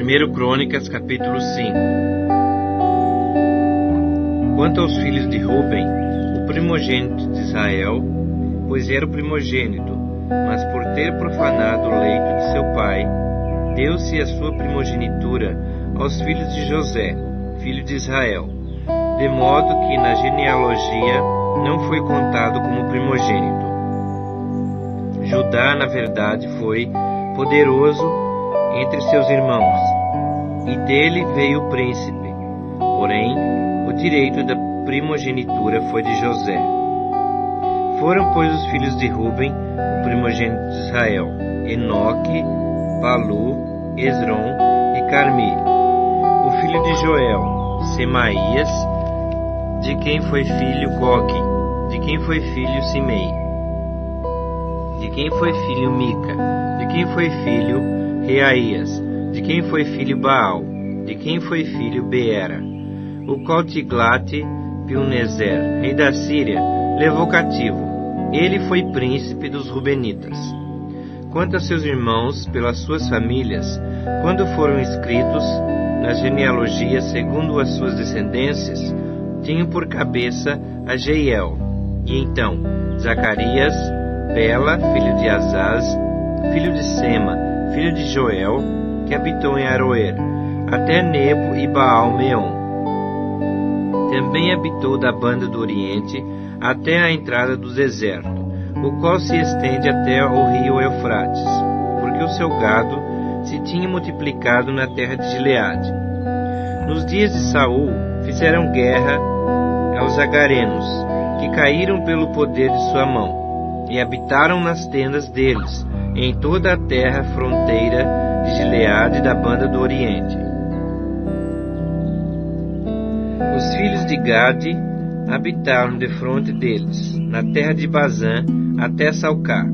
1 Crônicas, capítulo 5. Quanto aos filhos de Ruben, o primogênito de Israel, pois era o primogênito, mas por ter profanado o leito de seu pai, deu-se a sua primogenitura aos filhos de José, filho de Israel, de modo que na genealogia não foi contado como primogênito. Judá, na verdade, foi poderoso entre seus irmãos, e dele veio o príncipe. Porém, o direito da primogenitura foi de José. Foram, pois, os filhos de Ruben, o primogênito de Israel: Enoque, Palu, Esrom e Carmi. O filho de Joel, Semaías, de quem foi filho Gogue, de quem foi filho Simei, de quem foi filho Mica, de quem foi filho Reaías, de quem foi filho Baal, de quem foi filho Beera, o qual Tiglat-Pilneser, rei da Síria, levou cativo. Ele foi príncipe dos Rubenitas. Quanto a seus irmãos, pelas suas famílias, quando foram inscritos na genealogia segundo as suas descendências, tinham por cabeça a Jeiel, e então Zacarias, Bela, filho de Azaz, filho de Sema, filho de Joel, que habitou em Aroer, até Nebo e Baal-Meon. Também habitou da banda do Oriente até a entrada do deserto, o qual se estende até o rio Eufrates, porque o seu gado se tinha multiplicado na terra de Gileade. Nos dias de Saul fizeram guerra aos agarenos, que caíram pelo poder de sua mão, e habitaram nas tendas deles, em toda a terra fronteira de Gileade da banda do Oriente. Os filhos de Gade habitaram defronte deles, na terra de Bazã até Salcá.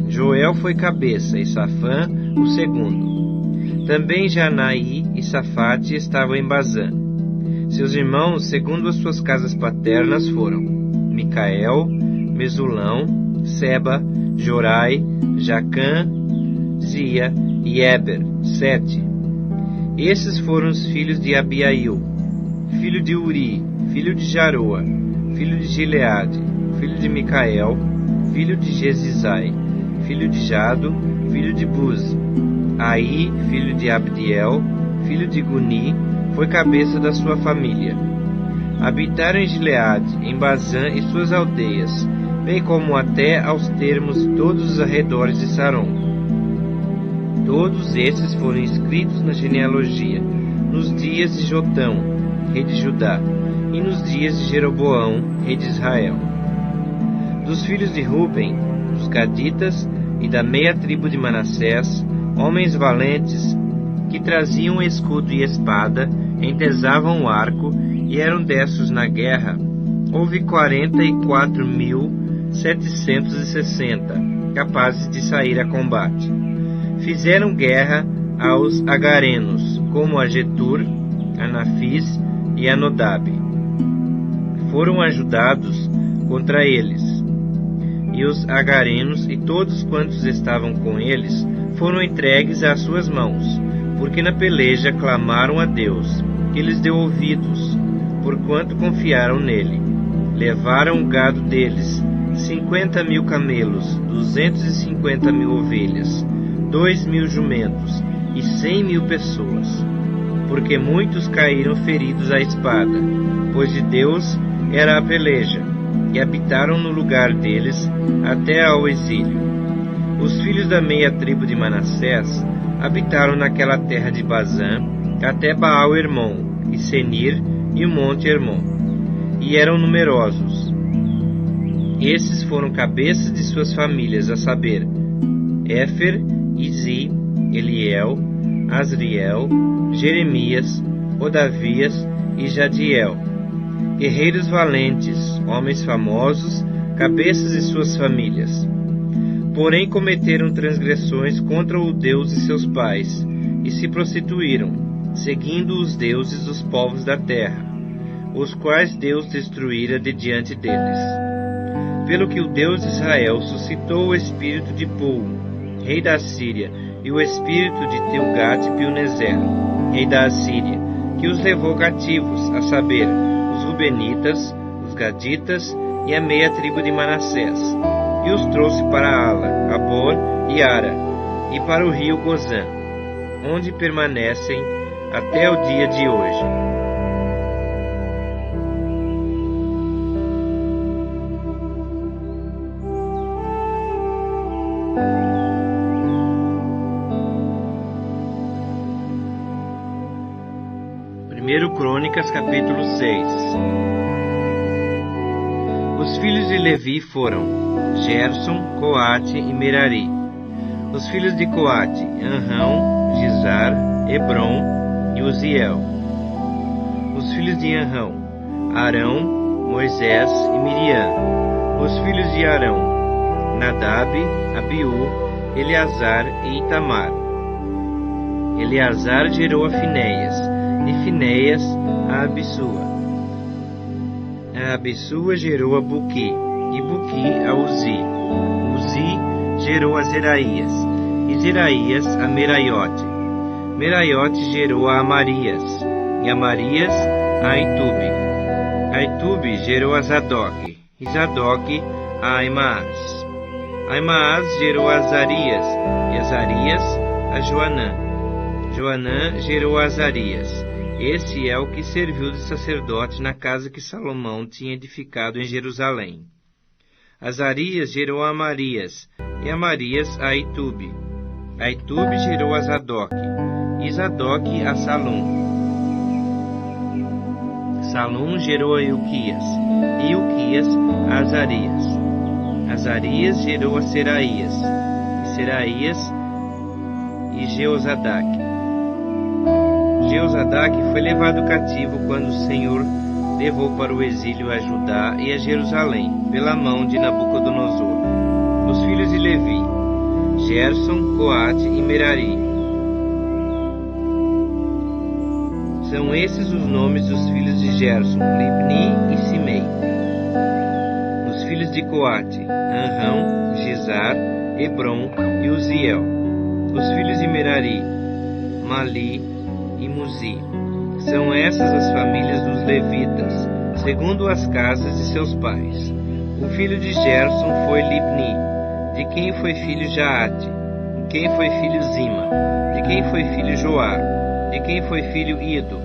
Joel foi cabeça, e Safã o segundo. Também Janaí e Safate estavam em Bazã. Seus irmãos, segundo as suas casas paternas, foram Micael, Mesulão, Seba, Jorai, Jacã, Zia e Eber, 7. Esses foram os filhos de Abiail, filho de Uri, filho de Jaroa, filho de Gileade, filho de Micael, filho de Jezizai, filho de Jado, filho de Buzi. Aí, filho de Abdiel, filho de Guni, foi cabeça da sua família. Habitaram em Gileade, em Bazã e suas aldeias, bem como até aos termos todos os arredores de Saron. Todos esses foram inscritos na genealogia, nos dias de Jotão, rei de Judá, e nos dias de Jeroboão, rei de Israel. Dos filhos de Ruben, dos Gaditas e da meia tribo de Manassés, homens valentes, que traziam escudo e espada, entesavam o arco e eram destros na guerra, houve 44.760, capazes de sair a combate. Fizeram guerra aos agarenos, como a Getur, a Nafis e a Nodab. Foram ajudados contra eles. E os agarenos e todos quantos estavam com eles foram entregues às suas mãos, porque na peleja clamaram a Deus, que lhes deu ouvidos, porquanto confiaram nele. Levaram o gado deles, 50.000 camelos, 250.000 ovelhas, 2.000 jumentos e 100.000 pessoas, porque muitos caíram feridos à espada, pois de Deus era a peleja, e habitaram no lugar deles até ao exílio. Os filhos da meia tribo de Manassés habitaram naquela terra de Bazã até Baal-Hermon, e Senir e o monte Hermon, e eram numerosos. Esses foram cabeças de suas famílias, a saber, Éfer, Izi, Eliel, Asriel, Jeremias, Odavias e Jadiel, guerreiros valentes, homens famosos, cabeças de suas famílias. Porém cometeram transgressões contra o Deus de seus pais, e se prostituíram, seguindo os deuses dos povos da terra, os quais Deus destruíra de diante deles. Pelo que o Deus de Israel suscitou o espírito de Pul, rei da Síria, e o espírito de Tilgat-Pilneser, rei da Assíria, que os levou cativos, a saber, os Rubenitas, os Gaditas e a meia tribo de Manassés, e os trouxe para Ala, Abor e Ara, e para o rio Gozã, onde permanecem até o dia de hoje. Crônicas, capítulo 6. Os filhos de Levi foram Gerson, Coate e Merari. Os filhos de Coate, Anrão, Gizar, Hebron e Uziel. Os filhos de Anrão, Arão, Moisés e Miriam. Os filhos de Arão, Nadab, Abiú, Eleazar e Itamar. Eleazar gerou a Finéias, e Finéias a Abissua. A Abissua gerou a Buqui, e Buqui a Uzi. Uzi gerou a Zeraías, e Zeraías a Meraiote. Meraiote gerou a Amarias, e Amarias a Aitube. Aitube gerou a Zadok, e Zadok a Aimaas. Aimaas gerou a Azarias, e Azarias a Joanã. Joanã gerou a Azarias. Esse é o que serviu de sacerdote na casa que Salomão tinha edificado em Jerusalém. Azarias gerou a Amarias, e Amarias a Aitube. Aitube gerou a Zadok, e Zadok a Salum. Salum gerou a Ilquias, e Ilquias a Azarias. Azarias gerou a Seraías, e Seraías e Jeozadak. Jeozadak foi levado cativo quando o Senhor levou para o exílio a Judá e a Jerusalém, pela mão de Nabucodonosor. Os filhos de Levi, Gerson, Coate e Merari. São esses os nomes dos filhos de Gerson, Libni e Simei. Os filhos de Coate, Anrão, Gizar, Hebron e Uziel. Os filhos de Merari, Mali e Muzi. São essas as famílias dos levitas, segundo as casas de seus pais. O filho de Gerson foi Libni, de quem foi filho Jaate, de quem foi filho Zima, de quem foi filho Joá, de quem foi filho Ido,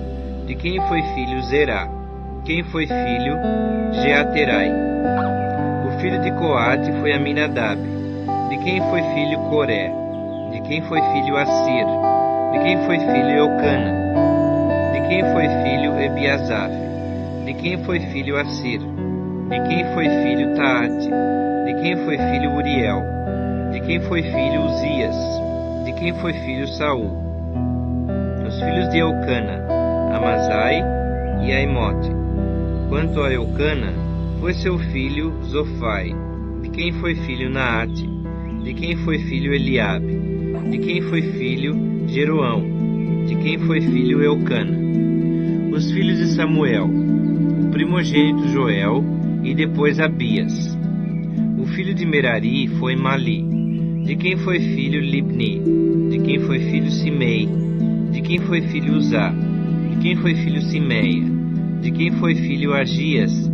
de quem foi filho Zerá, de quem foi filho Jeaterai. O filho de Coate foi Aminadab, de quem foi filho Coré, de quem foi filho Assir, de quem foi filho Eucana, de quem foi filho Ebiasaf, de quem foi filho Assir, de quem foi filho Taate, de quem foi filho Uriel, de quem foi filho Uzias, de quem foi filho Saul. Os filhos de Eucana, Amazai e Aimote. Quanto a Eucana, foi seu filho Zofai, de quem foi filho Naate, de quem foi filho Eliabe, de quem foi filho Jeroão, de quem foi filho Eucana. Os filhos de Samuel, o primogênito Joel e depois Abias. O filho de Merari foi Mali, de quem foi filho Libni, de quem foi filho Simei, de quem foi filho Uzá, de quem foi filho Simeia, de quem foi filho Agias,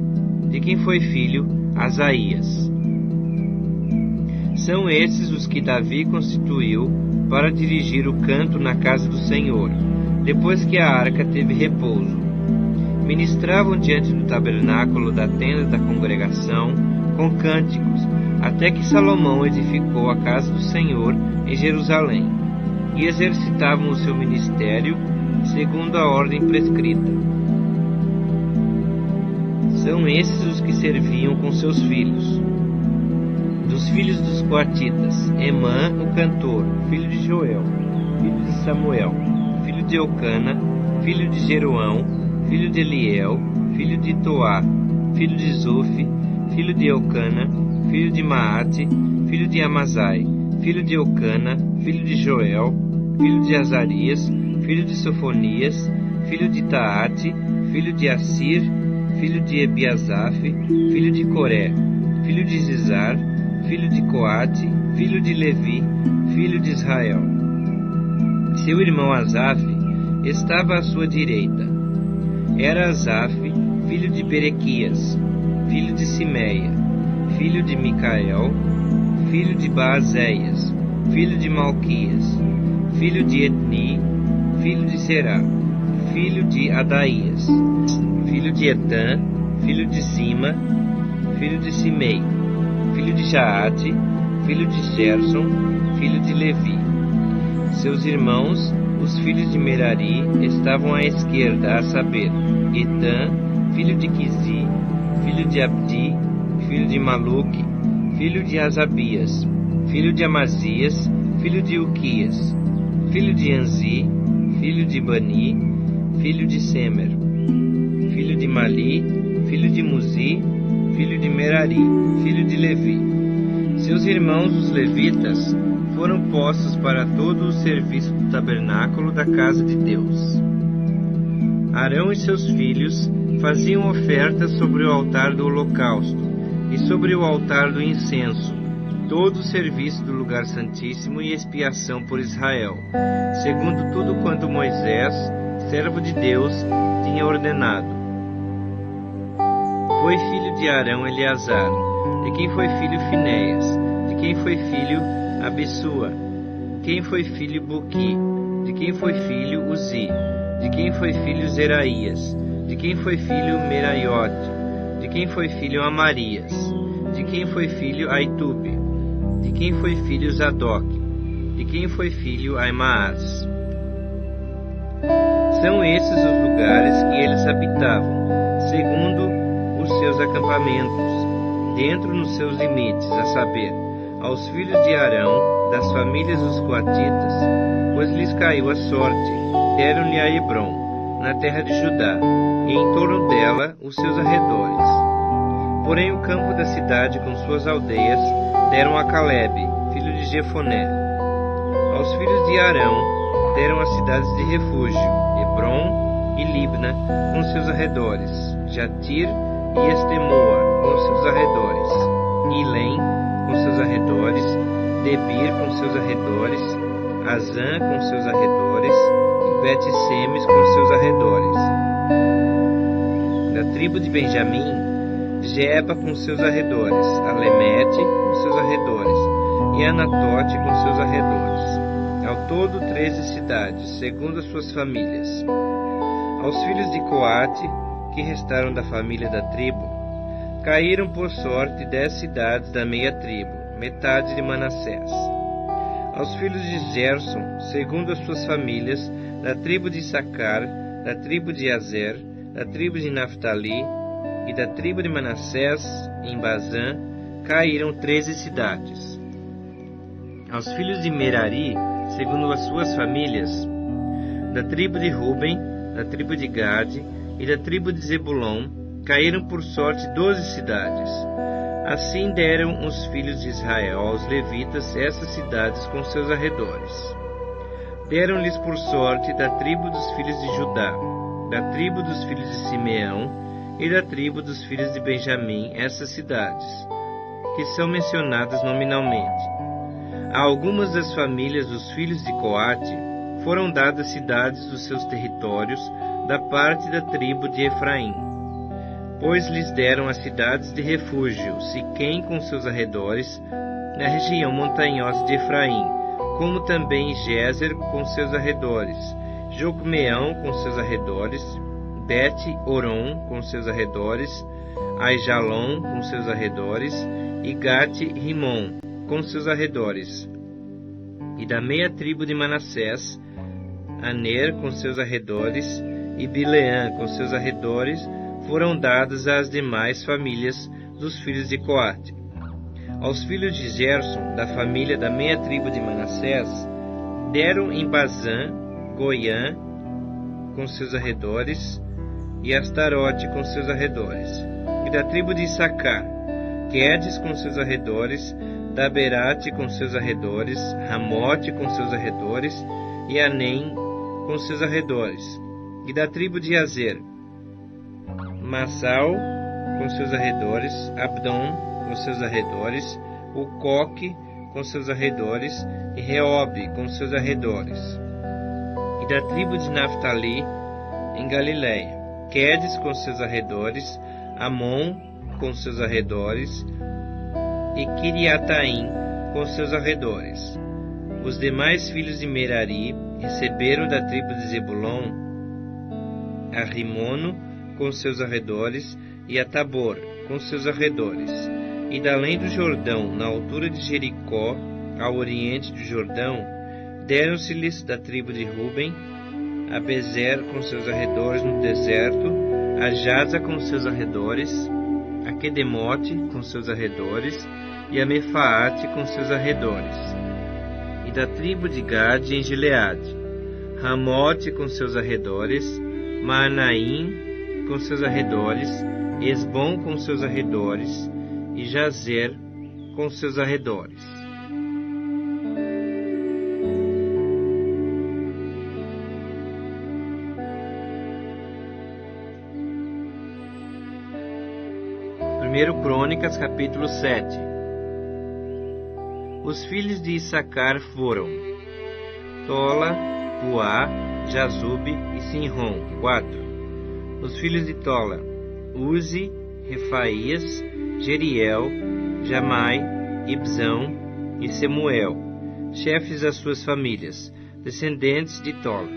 de quem foi filho Asaías. São esses os que Davi constituiu para dirigir o canto na casa do Senhor, depois que a arca teve repouso. Ministravam diante do tabernáculo da tenda da congregação com cânticos, até que Salomão edificou a casa do Senhor em Jerusalém, e exercitavam o seu ministério segundo a ordem prescrita. São esses os que serviam com seus filhos. Dos filhos dos coatitas, Emã, o cantor, filho de Joel, filho de Samuel, filho de Eucana, filho de Jeroão, filho de Eliel, filho de Toá, filho de Zufi, filho de Eucana, filho de Maate, filho de Amazai, filho de Eucana, filho de Joel, filho de Azarias, filho de Sofonias, filho de Taate, filho de Assir, filho de Ebiasaf, filho de Coré, filho de Zizar, filho de Coate, filho de Levi, filho de Israel. Seu irmão Asaf estava à sua direita. Era Asaf, filho de Berequias, filho de Simeia, filho de Micael, filho de Baazéias, filho de Malquias, filho de Etni, filho de Será, filho de Adaías, filho de Etã, filho de Zima, filho de Simei, filho de Jaate, filho de Gerson, filho de Levi. Seus irmãos, os filhos de Merari, estavam à esquerda, a saber, Etã, filho de Quizi, filho de Abdi, filho de Maluque, filho de Asabias, filho de Amazias, filho de Uquias, filho de Anzi, filho de Bani, filho de Semer, filho de Mali, filho de Muzi, filho de Merari, filho de Levi. Seus irmãos, os levitas, foram postos para todo o serviço do tabernáculo da casa de Deus. Arão e seus filhos faziam ofertas sobre o altar do holocausto e sobre o altar do incenso, todo o serviço do lugar santíssimo e expiação por Israel, segundo tudo quanto Moisés, servo de Deus, tinha ordenado. Foi filho de Arão Eleazar, de quem foi filho Finéias, de quem foi filho Abissua, de quem foi filho Buqui, de quem foi filho Uzi, de quem foi filho Zeraías, de quem foi filho Meraiote, de quem foi filho Amarias, de quem foi filho Aitube, de quem foi filho Zadok, de quem foi filho Aimaas. São esses os lugares que eles habitavam, segundo os seus acampamentos, dentro nos seus limites, a saber, aos filhos de Arão, das famílias dos coatitas, pois lhes caiu a sorte, deram-lhe a Hebrom, na terra de Judá, e em torno dela os seus arredores. Porém o campo da cidade com suas aldeias deram a Caleb, filho de Jefoné. Aos filhos de Arão deram as cidades de refúgio, Hebrom e Libna, com seus arredores, Jatir e Estemoa, com seus arredores, Ilém, com seus arredores, Debir, com seus arredores, Azã, com seus arredores, e Bet-Semes, com seus arredores. Da tribo de Benjamim, Geba, com seus arredores, Alemete, com seus arredores, e Anatote, com seus arredores. Ao todo 13 cidades, segundo as suas famílias. Aos filhos de Coate, que restaram da família da tribo, caíram por sorte 10 cidades da meia tribo, metade de Manassés. Aos filhos de Gerson, segundo as suas famílias, da tribo de Issacar, da tribo de Azer, da tribo de Naftali e da tribo de Manassés, em Bazã, caíram 13 cidades. Aos filhos de Merari, segundo as suas famílias, da tribo de Ruben, da tribo de Gade e da tribo de Zebulon, caíram por sorte 12 cidades. Assim deram os filhos de Israel aos levitas essas cidades com seus arredores. Deram-lhes por sorte da tribo dos filhos de Judá, da tribo dos filhos de Simeão e da tribo dos filhos de Benjamim essas cidades, que são mencionadas nominalmente. A algumas das famílias dos filhos de Coate foram dadas cidades dos seus territórios da parte da tribo de Efraim, pois lhes deram as cidades de refúgio, Siquém com seus arredores, na região montanhosa de Efraim, como também Gézer com seus arredores, Jocmeão com seus arredores, Bet-Oron com seus arredores, Aijalon com seus arredores, e Gate-Rimon com seus arredores. E da meia tribo de Manassés, Aner com seus arredores, e Bileã com seus arredores, foram dadas às demais famílias dos filhos de Coate. Aos filhos de Gerson, da família da meia tribo de Manassés, deram em Bazã, Goiã, com seus arredores, e Astarote com seus arredores. E da tribo de Issacar, Quedes com seus arredores, Daberate com seus arredores, Ramote com seus arredores, e Anem com seus arredores. E da tribo de Azer, Massal com seus arredores, Abdom com seus arredores, Ucoque com seus arredores, e Reobe com seus arredores. E da tribo de Naftali, em Galiléia, Quedes com seus arredores, Amon com seus arredores, e Quiriataim com seus arredores. Os demais filhos de Merari receberam da tribo de Zebulon a Rimono com seus arredores e a Tabor com seus arredores. E da além do Jordão, na altura de Jericó, ao oriente do Jordão, deram-se-lhes da tribo de Ruben a Bezer com seus arredores no deserto, a Jaza com seus arredores, a Quedemote com seus arredores e a Mefaate com seus arredores. E da tribo de Gade em Gileade, Ramote com seus arredores, Maanaim com seus arredores, Esbom com seus arredores e Jazer com seus arredores. Primeiro Crônicas, capítulo 7. Os filhos de Issacar foram Tola, Puá, Jazube e Sinrom, 4. Os filhos de Tola, Uzi, Refaías, Jeriel, Jamai, Ibzão e Semuel, chefes das suas famílias, descendentes de Tola,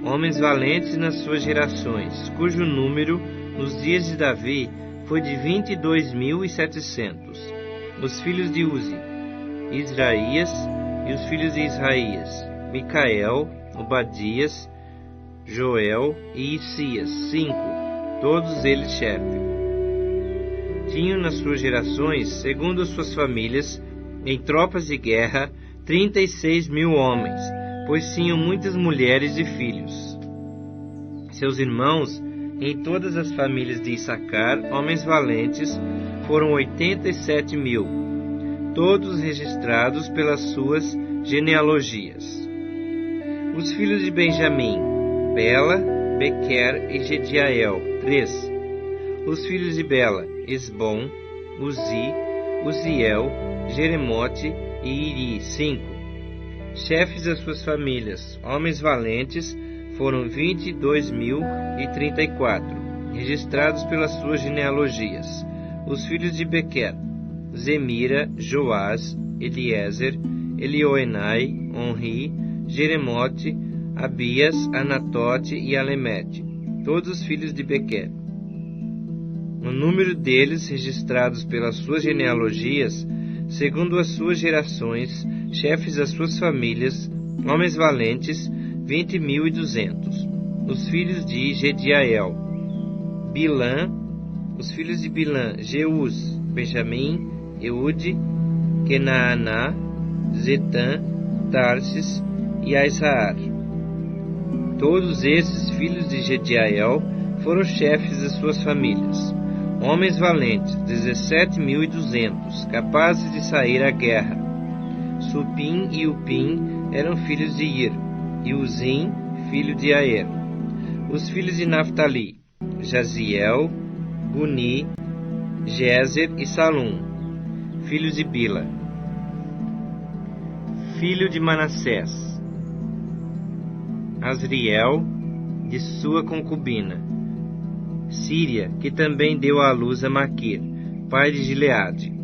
homens valentes nas suas gerações, cujo número, nos dias de Davi, foi de 22.700. Os filhos de Uzi, Israías, e os filhos de Israías, Micael, Obadias, Joel e Isias, 5, todos eles chefes. Tinham nas suas gerações, segundo as suas famílias, em tropas de guerra, 36.000 homens, pois tinham muitas mulheres e filhos. Seus irmãos, em todas as famílias de Issacar, homens valentes, foram 87.000, todos registrados pelas suas genealogias. Os filhos de Benjamim, Bela, Bequer e Gediael, 3. Os filhos de Bela, Esbom, Uzi, Uziel, Jeremote e Iri, 5. Chefes das suas famílias, homens valentes, foram 22.034, registrados pelas suas genealogias. Os filhos de Bequer, Zemira, Joás, Eliezer, Elioenai, Onri, Jeremote, Abias, Anatote e Alemete, todos os filhos de Bequer. O número deles, registrados pelas suas genealogias, segundo as suas gerações, chefes das suas famílias, homens valentes, 20.200. Os filhos de Gediael, Bilã, os filhos de Bilã, Jeus, Benjamim, Eude, Kenaaná, Zetã, Tarsis e Aissaar. Todos esses filhos de Gediael foram chefes das suas famílias, homens valentes, 17.200, capazes de sair à guerra. Supim e Upim eram filhos de Ir, e Uzim, filho de Aer. Os filhos de Naftali, Jaziel, Guni, Jezer e Salum, filhos de Bila. Filho de Manassés, Asriel, de sua concubina, Síria, que também deu à luz a Maquir, pai de Gileade.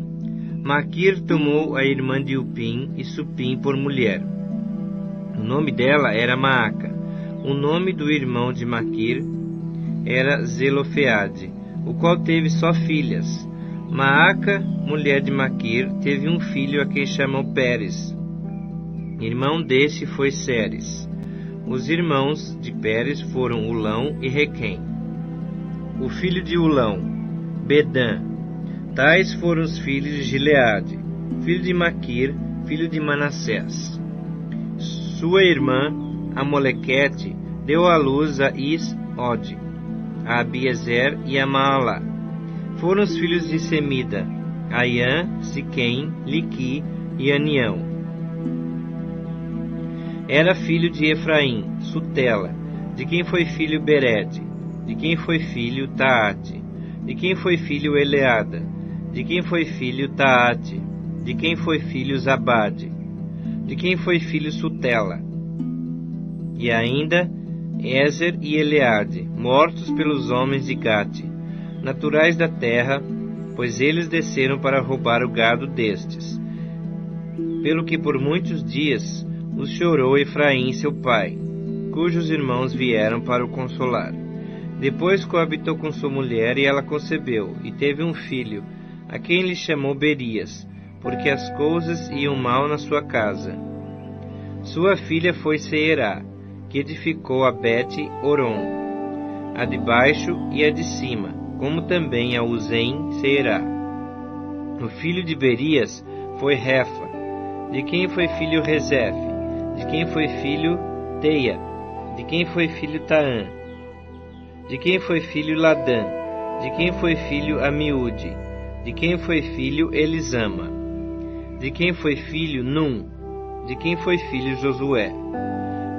Maquir tomou a irmã de Upim e Supim por mulher. O nome dela era Maaca. O nome do irmão de Maquir era Zelofeade, o qual teve só filhas. Maaca, mulher de Maquir, teve um filho a quem chamou Pérez. Irmão deste foi Seres. Os irmãos de Pérez foram Ulão e Requém. O filho de Ulão, Bedã. Tais foram os filhos de Gileade, filho de Maquir, filho de Manassés. Sua irmã, Amolequete, deu à luz a Is-Ode, a Abiezer e a Maalá. Foram os filhos de Semida, Aiã, Siquém, Liqui e Anião. Era filho de Efraim, Sutela, de quem foi filho Berede, de quem foi filho Taate, de quem foi filho Eleada, de quem foi filho Taate, de quem foi filho Zabade, de quem foi filho Sutela. e ainda Ezer e Eleade, mortos pelos homens de Gate, naturais da terra, pois eles desceram para roubar o gado destes. Pelo que por muitos dias os chorou Efraim seu pai, cujos irmãos vieram para o consolar. Depois coabitou com sua mulher, e ela concebeu, e teve um filho, a quem lhe chamou Berias, porque as coisas iam mal na sua casa. Sua filha foi Seerá, que edificou a Bet-Oron, a de baixo e a de cima, como também a Uzem-Seerá. O filho de Berias foi Refa, de quem foi filho Rezefe, de quem foi filho Teia, de quem foi filho Taã, de quem foi filho Ladã, de quem foi filho Amiúde, de quem foi filho Elisama, de quem foi filho Num, de quem foi filho Josué.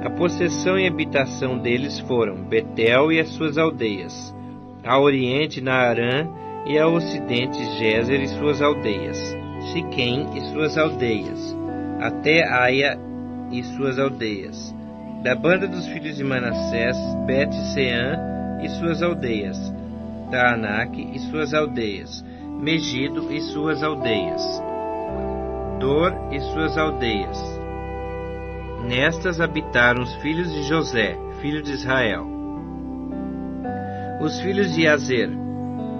A possessão e habitação deles foram Betel e as suas aldeias, a oriente Naarã e a ocidente Gézer e suas aldeias, Siquém e suas aldeias, até Aia e suas aldeias. Da banda dos filhos de Manassés, Bet-Seã e suas aldeias, Taanaque e suas aldeias, Megido e suas aldeias, Dor e suas aldeias. Nestas habitaram os filhos de José, filho de Israel. Os filhos de Azer,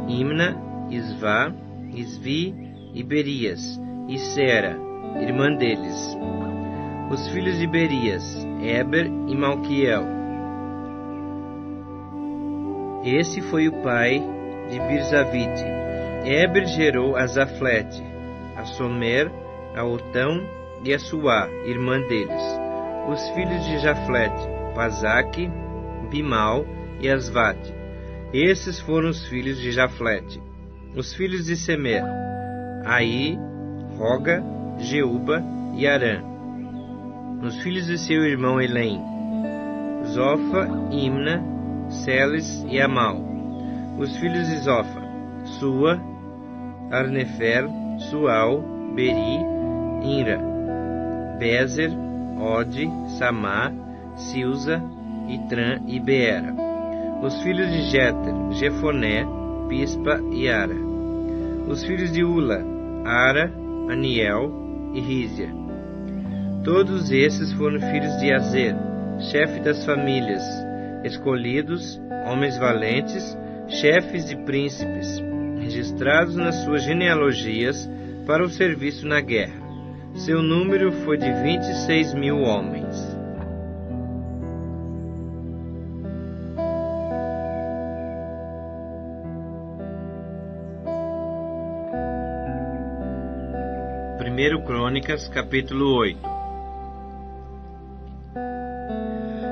Imna, Isvá, Isvi e Berias, e Sera, irmã deles. Os filhos de Berias, Eber e Malquiel. Esse foi o pai de Birzavite. Eber gerou a Zaflete, a Somer, a Otão e a Suá, irmã deles. Os filhos de Jaflete, Pazaque, Bimal e Asvate. Esses foram os filhos de Jaflete. Os filhos de Semer, Aí, Roga, Jeuba e Arã. Os filhos de seu irmão Elém, Zofa, Imna, Seles e Amal. Os filhos de Zofa, Sua, Arnefer, Sual, Beri, Inra, Bezer, Ode, Samá, Silza, Itran e Beera. Os filhos de Jeter, Jefoné, Pispa e Ara. Os filhos de Ula, Ara, Aniel e Rízia. Todos esses foram filhos de Azer, chefe das famílias, escolhidos, homens valentes, chefes de príncipes, registrados nas suas genealogias para o serviço na guerra. Seu número foi de 26.000 homens. Primeiro Crônicas, capítulo 8.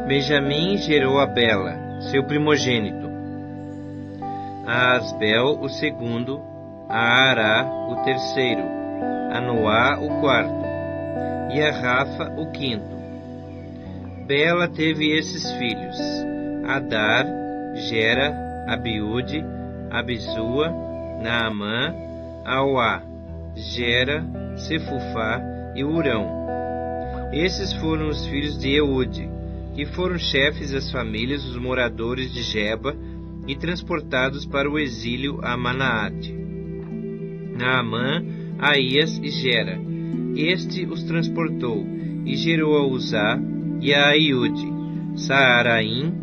Benjamim gerou a Bela, seu primogênito, a Asbel, o segundo, a Ará, o terceiro, a Noá, o quarto, e a Rafa, o quinto. Bela teve esses filhos: Adar, Gera, Abiúde, Abizua, Naamã, Auá, Gera, Sefufá e Urão. Esses foram os filhos de Eude, que foram chefes das famílias dos moradores de Geba e transportados para o exílio a Manaate. Naamã, Aías e Gera. Este os transportou e gerou a Uzá e a Aiude. Saaraim,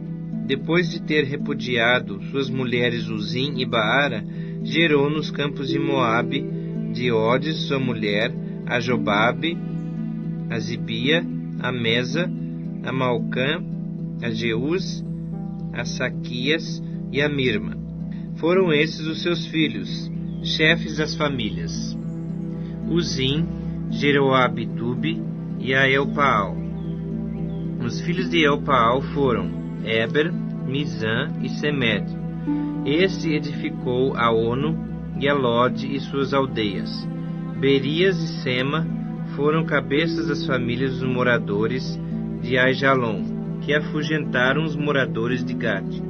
depois de ter repudiado suas mulheres Uzim e Baara, gerou nos campos de Moabe, de Odes, sua mulher, a Jobabe, a Zibia, a Mesa, a Malcã, a Jeús, a Saquias e a Mirma. Foram esses os seus filhos, chefes das famílias. Uzim gerou a Abitube e a Elpaal. Os filhos de Elpaal foram Eber, Mizã e Semed. Este edificou a Ono e a Lode e suas aldeias. Berias e Sema foram cabeças das famílias dos moradores de Aijalon, que afugentaram os moradores de Gate.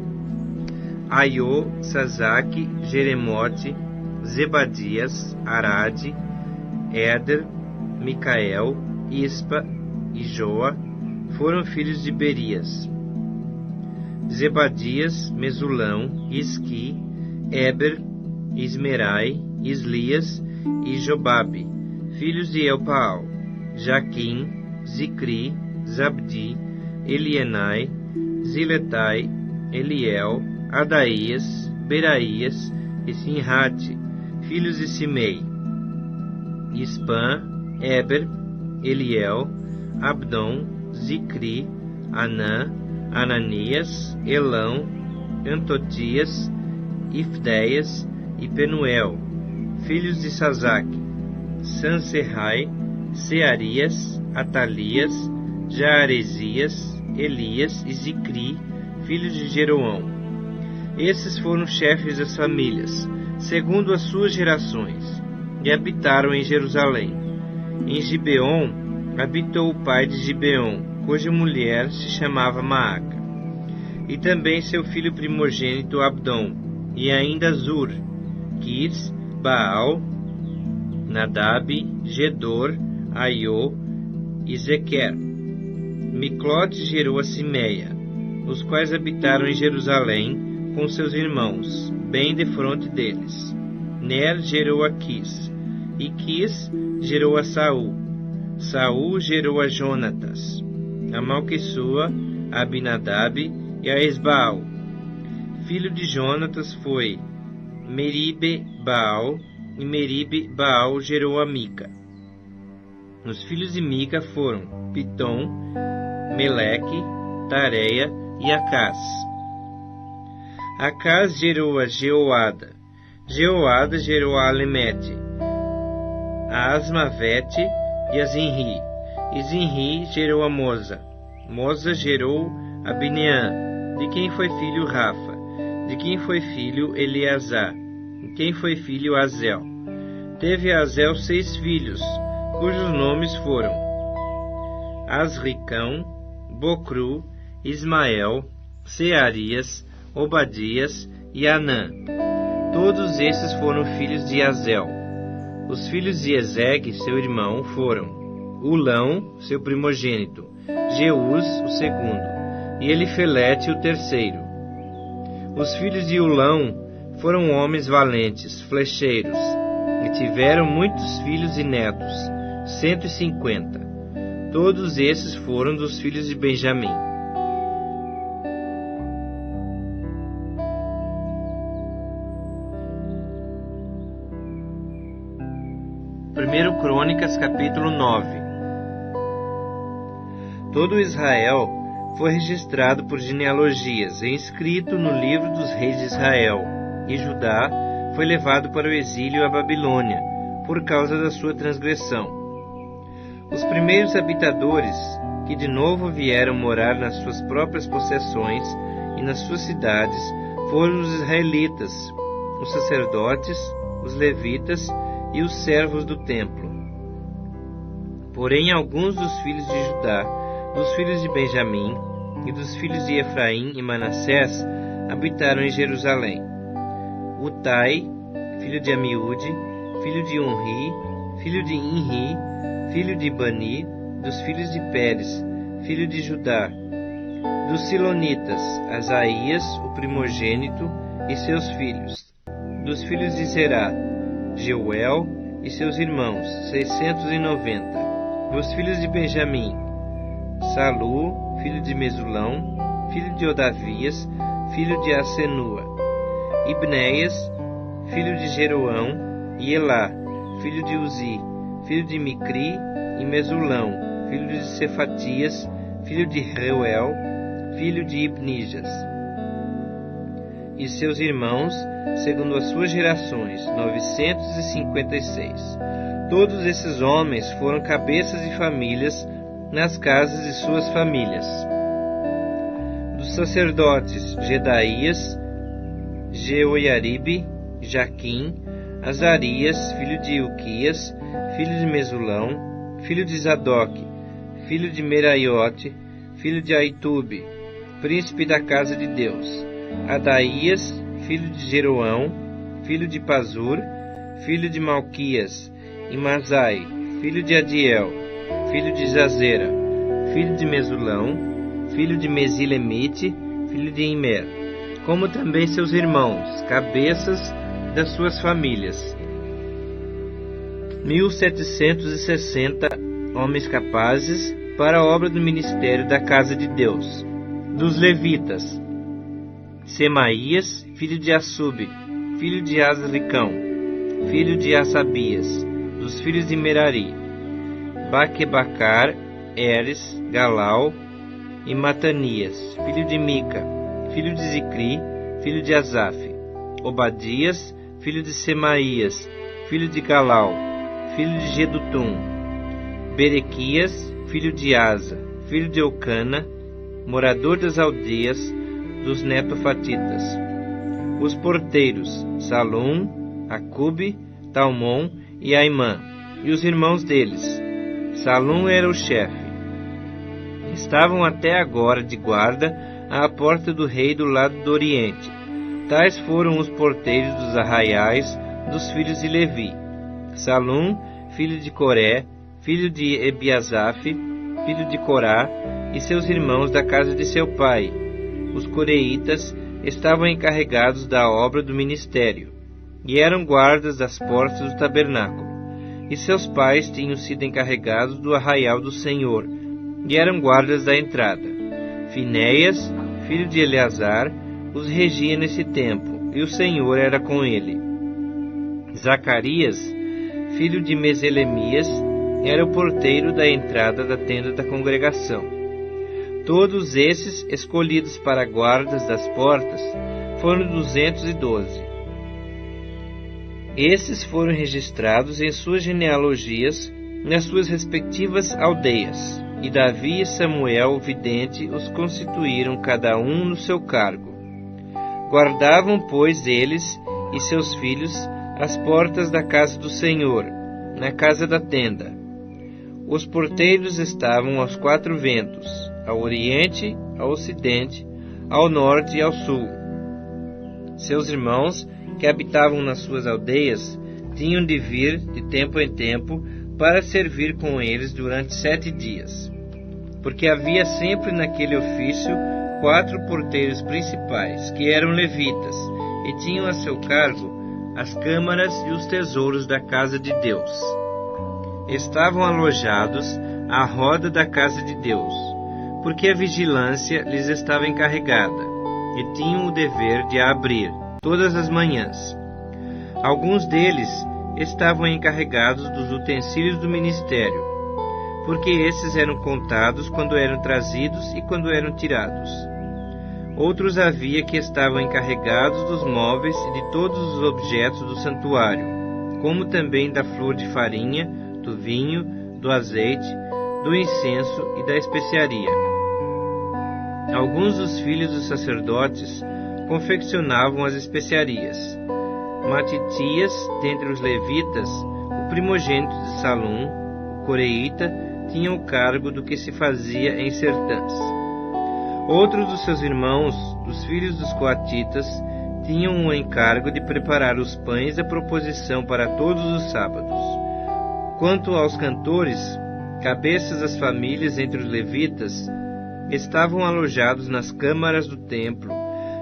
Aiô, Sazaque, Jeremote, Zebadias, Arade, Éder, Micael, Ispa, Ijoa, foram filhos de Berias: Zebadias, Mesulão, Isqui, Eber, Ismerai, Islias e Jobabe, filhos de Elpaal: Jaquim, Zicri, Zabdi, Elienai, Ziletai, Eliel, Adaías, Beraías e Sinrate, filhos de Simei: Ispã, Eber, Eliel, Abdon, Zicri, Anã, Ananias, Elão, Antotias, Ifdeias e Penuel, filhos de Sazaque: Sanserrai, Searias, Atalias, Jaaresias, Elias e Zicri, filhos de Jeroão. Esses foram chefes das famílias, segundo as suas gerações, e habitaram em Jerusalém. Em Gibeon habitou o pai de Gibeon, cuja mulher se chamava Maaca, e também seu filho primogênito Abdon, e ainda Zur, Quis, Baal, Nadab, Gedor, Aiô e Zequer. Miclote gerou a Simeia, os quais habitaram em Jerusalém com seus irmãos, bem defronte deles. Ner gerou a Quis, e Quis gerou a Saul. Saul gerou a Jonatas, a Malquissua, a Abinadab e a Esbaal. Filho de Jonatas foi Meribe-Baal, e Meribe-Baal gerou a Mica. Os filhos de Mica foram Pitom, Meleque, Tareia e Acás. Acás gerou a Jeoada. Jeoada gerou a Alemete, a Asmavete e a Zinri. E Zinri gerou a Moza. Moza gerou a Bineã, de quem foi filho Rafa, de quem foi filho Eleazar, de quem foi filho Azel. Teve Azel 6 filhos, cujos nomes foram Asricão, Bocru, Ismael, Searias, Obadias e Anã. Todos esses foram filhos de Azel. Os filhos de Ezegue, seu irmão, foram Ulão, seu primogênito, Jeús, o segundo, e Elifelete, o terceiro. Os filhos de Ulão foram homens valentes, flecheiros, e tiveram muitos filhos e netos, 150. Todos esses foram dos filhos de Benjamim. Primeiro Crônicas, capítulo 9. Todo Israel foi registrado por genealogias e inscrito no livro dos reis de Israel, e Judá foi levado para o exílio à Babilônia, por causa da sua transgressão. Os primeiros habitadores, que de novo vieram morar nas suas próprias possessões e nas suas cidades, foram os israelitas, os sacerdotes, os levitas e os servos do templo. Porém, alguns dos filhos de Judá, dos filhos de Benjamim e dos filhos de Efraim e Manassés habitaram em Jerusalém. Utai, filho de Amiúde, filho de Unri, filho de Inri, filho de Bani, dos filhos de Pérez, filho de Judá. Dos Silonitas, Asaías, o primogênito, e seus filhos. Dos filhos de Zerá, Jeuel e seus irmãos, 690. Dos filhos de Benjamim, Salu, filho de Mesulão, filho de Odavias, filho de Asenua. Ibneias, filho de Jeroão, e Elá, filho de Uzi, filho de Micri, e Mesulão, filho de Cefatias, filho de Reuel, filho de Ibnijas. E seus irmãos, segundo as suas gerações, 956. Todos esses homens foram cabeças de famílias nas casas de suas famílias. Dos sacerdotes, Gedaías, Jeoiaribe, Jaquim, Azarias, filho de Ilquias, filho de Mesulão, filho de Zadoque, filho de Meraiote, filho de Aitube, príncipe da casa de Deus. Adaías, filho de Jeroão, filho de Pazur, filho de Malquias, e Mazai, filho de Adiel, filho de Zazera, filho de Mesulão, filho de Mesilemite, filho de Imer, como também seus irmãos, cabeças das suas famílias. 1.760 homens capazes para a obra do ministério da casa de Deus. Dos levitas: Semaías, filho de Assub, filho de Azricão, filho de Assabias. Dos filhos de Merari: Baquebacar, Eres, Galau e Matanias, filho de Mica, filho de Zicri, filho de Asaf. Obadias, filho de Semaías, filho de Galau, filho de Gedutum. Berequias, filho de Asa, filho de Eucana, morador das aldeias dos Netofatitas. Os porteiros: Salum, Acube, Talmon e Aimã, e os irmãos deles. Salum era o chefe. Estavam até agora de guarda à porta do rei do lado do oriente. Tais foram os porteiros dos arraiais dos filhos de Levi: Salum, filho de Coré, filho de Ebiasaf, filho de Corá, e seus irmãos da casa de seu pai. Os coreitas estavam encarregados da obra do ministério, e eram guardas das portas do tabernáculo. E seus pais tinham sido encarregados do arraial do Senhor, e eram guardas da entrada. Finéias, filho de Eleazar, os regia nesse tempo, e o Senhor era com ele. Zacarias, filho de Meselemias, era o porteiro da entrada da tenda da congregação. Todos esses, escolhidos para guardas das portas, foram 212. Esses foram registrados em suas genealogias nas suas respectivas aldeias, e Davi e Samuel, o vidente, os constituíram cada um no seu cargo. Guardavam, pois, eles e seus filhos as portas da casa do Senhor, na casa da tenda. Os porteiros estavam aos 4 ventos, ao oriente, ao ocidente, ao norte e ao sul. Seus irmãos, que habitavam nas suas aldeias, tinham de vir, de tempo em tempo, para servir com eles durante 7 dias. Porque havia sempre naquele ofício 4 porteiros principais, que eram levitas, e tinham a seu cargo as câmaras e os tesouros da casa de Deus. Estavam alojados à roda da casa de Deus, porque a vigilância lhes estava encarregada, e tinham o dever de a abrir todas as manhãs. Alguns deles estavam encarregados dos utensílios do ministério, porque esses eram contados quando eram trazidos e quando eram tirados. Outros havia que estavam encarregados dos móveis e de todos os objetos do santuário, como também da flor de farinha, do vinho, do azeite, do incenso e da especiaria. Alguns dos filhos dos sacerdotes confeccionavam as especiarias. Matitias, dentre os levitas, o primogênito de Salum, o coreíta, tinha o cargo do que se fazia em sertãs. Outros dos seus irmãos, dos filhos dos coatitas, tinham o encargo de preparar os pães da proposição para todos os sábados. Quanto aos cantores, cabeças das famílias entre os levitas, estavam alojados nas câmaras do templo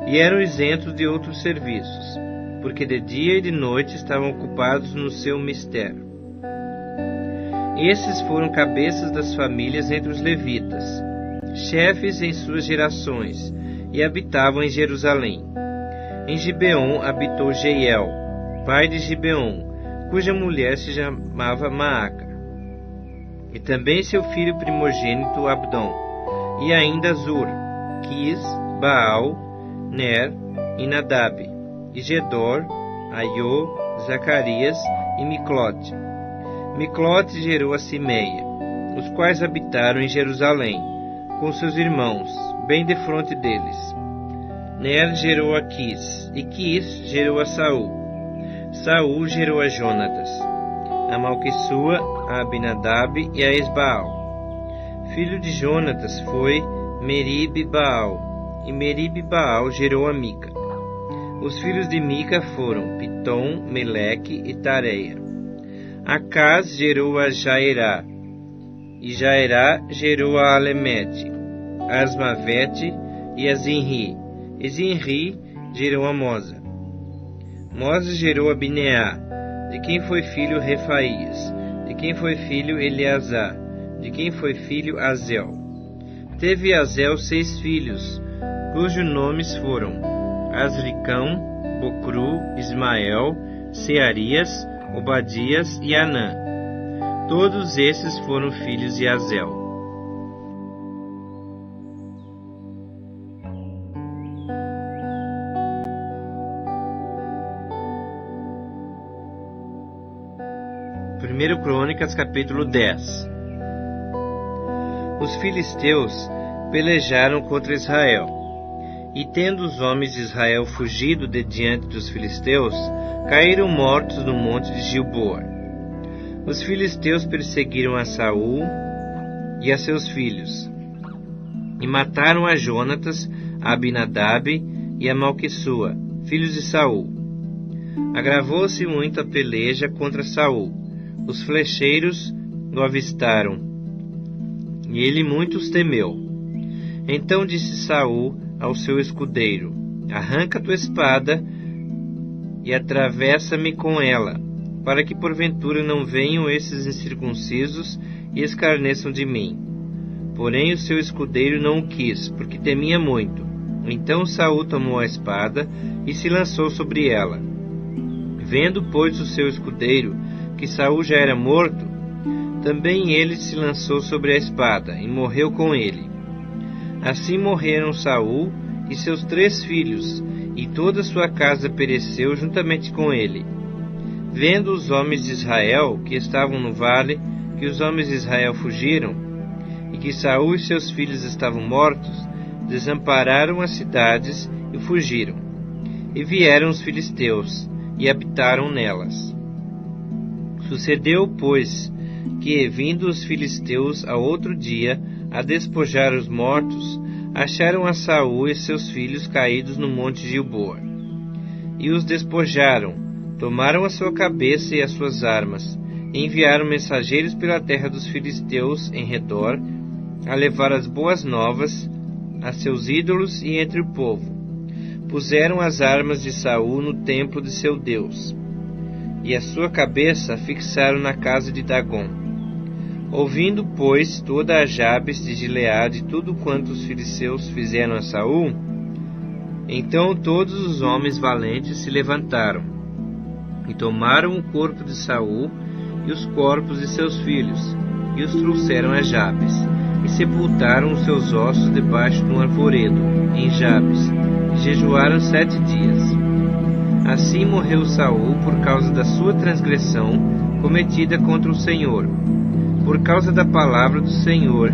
e eram isentos de outros serviços, porque de dia e de noite estavam ocupados no seu mistério. Esses foram cabeças das famílias entre os levitas, chefes em suas gerações, e habitavam em Jerusalém. Em Gibeon habitou Jeiel, pai de Gibeon, cuja mulher se chamava Maaca, e também seu filho primogênito Abdon, e ainda Zur, Quis, Baal, Ner e Nadab, e Gedor, Aiô, Zacarias e Miclote. Miclote gerou a Simeia, os quais habitaram em Jerusalém, com seus irmãos, bem defronte deles. Ner gerou a Quis, e Quis gerou a Saul. Saul gerou a Jonatas, a Malquissua, a Abinadab e a Esbaal. Filho de Jonatas foi Merib-Baal, e Merib-Baal gerou a Mica. Os filhos de Mica foram Pitom, Meleque e Tareia. Acaz gerou a Jairá, E Jairá gerou a Alemete, a Asmavete e a Zinri. E Zinri gerou a Moza. Moza gerou a Bineá, de quem foi filho Refaías, de quem foi filho Eleazar, de quem foi filho Azel. Teve Azel 6 filhos, cujos nomes foram Asricão, Bocru, Ismael, Searias, Obadias e Anã. Todos esses foram filhos de Azel. Primeiro Crônicas, capítulo 10. Os filisteus pelejaram contra Israel. E tendo os homens de Israel fugido de diante dos filisteus, caíram mortos no monte de Gilboa. Os filisteus perseguiram a Saul e a seus filhos, e mataram a Jonatas, a Abinadab e a Malquissua, filhos de Saul. Agravou-se muito a peleja contra Saul. Os flecheiros o avistaram, e ele muitos temeu. Então disse Saul ao seu escudeiro: arranca tua espada e atravessa-me com ela, para que porventura não venham esses incircuncisos e escarneçam de mim. Porém o seu escudeiro não o quis, porque temia muito. Então Saul tomou a espada e se lançou sobre ela. Vendo, pois, o seu escudeiro que Saul já era morto, também ele se lançou sobre a espada e morreu com ele. Assim morreram Saul e seus 3 filhos, e toda a sua casa pereceu juntamente com ele. Vendo os homens de Israel que estavam no vale, que os homens de Israel fugiram, e que Saul e seus filhos estavam mortos, desampararam as cidades e fugiram. E vieram os filisteus, e habitaram nelas. Sucedeu, pois, que, vindo os filisteus a outro dia a despojar os mortos, acharam a Saul e seus filhos caídos no monte Gilboa. E os despojaram, tomaram a sua cabeça e as suas armas, e enviaram mensageiros pela terra dos filisteus em redor, a levar as boas novas a seus ídolos e entre o povo. Puseram as armas de Saul no templo de seu Deus, e a sua cabeça fixaram na casa de Dagom. Ouvindo, pois, toda a Jabes de Gileade tudo quanto os filisteus fizeram a Saul, então todos os homens valentes se levantaram, e tomaram o corpo de Saul e os corpos de seus filhos, e os trouxeram a Jabes, e sepultaram os seus ossos debaixo de um arvoredo, em Jabes, e jejuaram 7 dias. Assim morreu Saul por causa da sua transgressão cometida contra o Senhor, por causa da palavra do Senhor